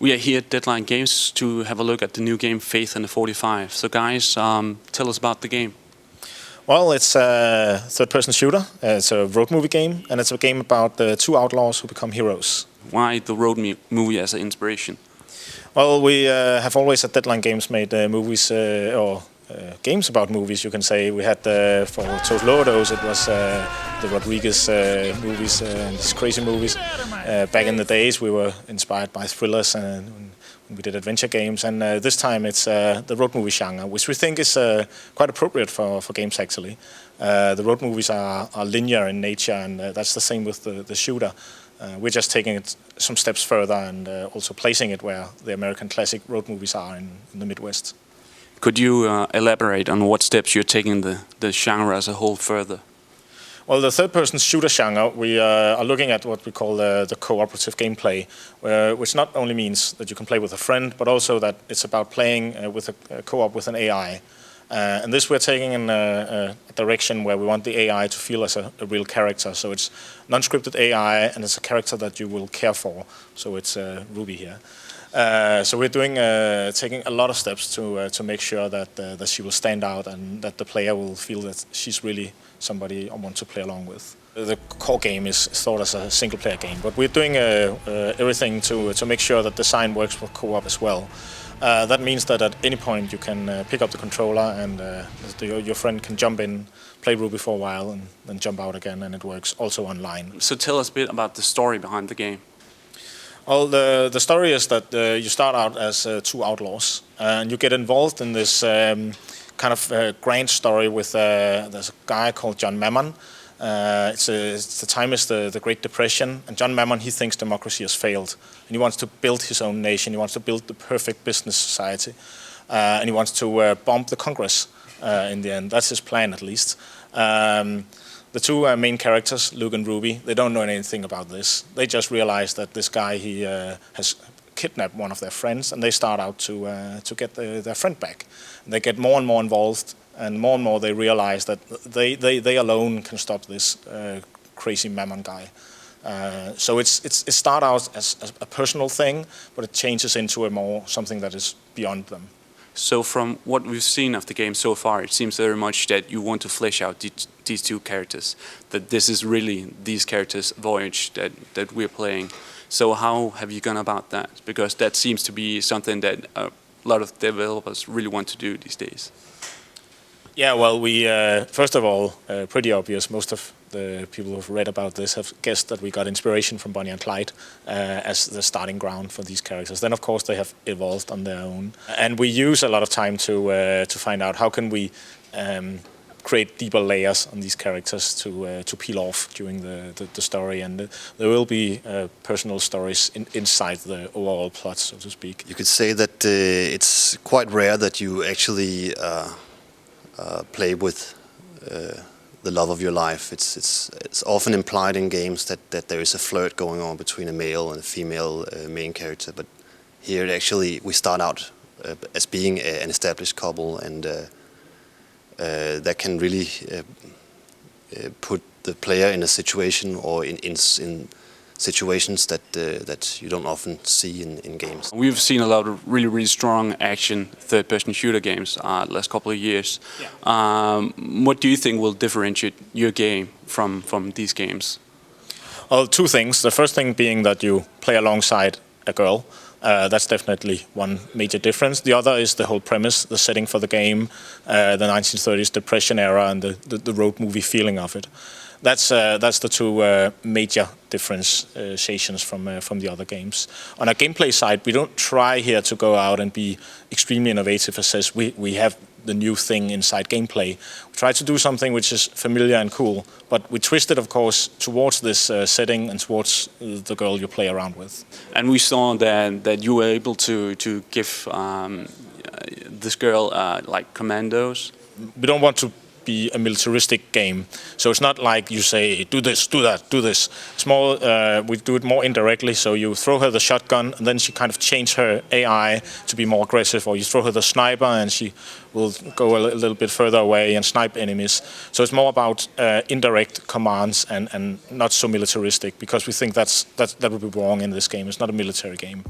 We are here at Deadline Games to have a look at the new game Faith and the 45. So guys, tell us about the game. Well, it's a third-person shooter. It's a road movie game, and it's a game about two outlaws who become heroes. Why the road movie as an inspiration? Well, we have always at Deadline Games made movies or games about movies, you can say. We had for Total Overdose, it was the Rodriguez movies, these crazy movies. Back in the days, we were inspired by thrillers and we did adventure games, and this time it's the road movie genre, which we think is quite appropriate for games actually. The road movies are linear in nature, and that's the same with the shooter. We're just taking it some steps further and also placing it where the American classic road movies are in the Midwest. Could you elaborate on what steps you're taking the genre as a whole further? Well, the third-person shooter genre, we are looking at what we call the cooperative gameplay, which not only means that you can play with a friend, but also that it's about playing with a co-op with an AI. And this we're taking in a direction where we want the AI to feel as a real character. So it's non-scripted AI, and it's a character that you will care for. So it's Ruby here. So we're taking a lot of steps to make sure that she will stand out and that the player will feel that she's really somebody I want to play along with. The core game is thought as a single-player game, but we're doing everything to make sure that design works for co-op as well. That means that at any point you can pick up the controller and your friend can jump in, play Ruby for a while, and then jump out again, and it works also online. So tell us a bit about the story behind the game. Well, the story is that you start out as two outlaws, and you get involved in this kind of grand story with there's a guy called John Mammon. The time is the Great Depression, and John Mammon, he thinks democracy has failed, and he wants to build his own nation. He wants to build the perfect business society, and he wants to bomb the Congress in the end. That's his plan, at least. The two main characters, Luke and Ruby, they don't know anything about this. They just realize that this guy, he has kidnapped one of their friends, and they start out to get their friend back. And they get more and more involved, and more they realize that they alone can stop this crazy Mammon guy. So it starts out as a personal thing, but it changes into something that is beyond them. So from what we've seen of the game so far, it seems very much that you want to flesh out these two characters, that this is really these characters' voyage that we're playing. So how have you gone about that? Because that seems to be something that a lot of developers really want to do these days. Yeah, well, we first of all, pretty obvious, most of the people who've read about this have guessed that we got inspiration from Bonnie and Clyde as the starting ground for these characters. Then, of course, they have evolved on their own. And we use a lot of time to find out how can we create deeper layers on these characters to peel off during the story. And there will be personal stories inside the overall plot, so to speak. You could say that it's quite rare that you actually play with the love of your life. It's often implied in games that there is a flirt going on between a male and a female main character, but here actually we start out as being an established couple, and that can really put the player in a situation or in situations that you don't often see in games. We've seen a lot of really strong action third-person shooter games last couple of years. Yeah. What do you think will differentiate your game from these games? Well, two things. The first thing being that you play alongside a girl. That's definitely one major difference. The other is the whole premise, the setting for the game, the 1930s Depression era, and the road movie feeling of it. That's the two major differentiations from the other games. On a gameplay side, we don't try here to go out and be extremely innovative. As says, we have the new thing inside gameplay. We try to do something which is familiar and cool, but we twist it, of course, towards this setting and towards the girl you play around with. And we saw that you were able to give this girl like commandos. We don't want to be a militaristic game, so it's not like you say do this, do that, do this. It's more we do it more indirectly. So you throw her the shotgun, and then she kind of change her AI to be more aggressive, or you throw her the sniper, and she will go a little bit further away and snipe enemies. So it's more about indirect commands and not so militaristic, because we think that would be wrong in this game. It's not a military game.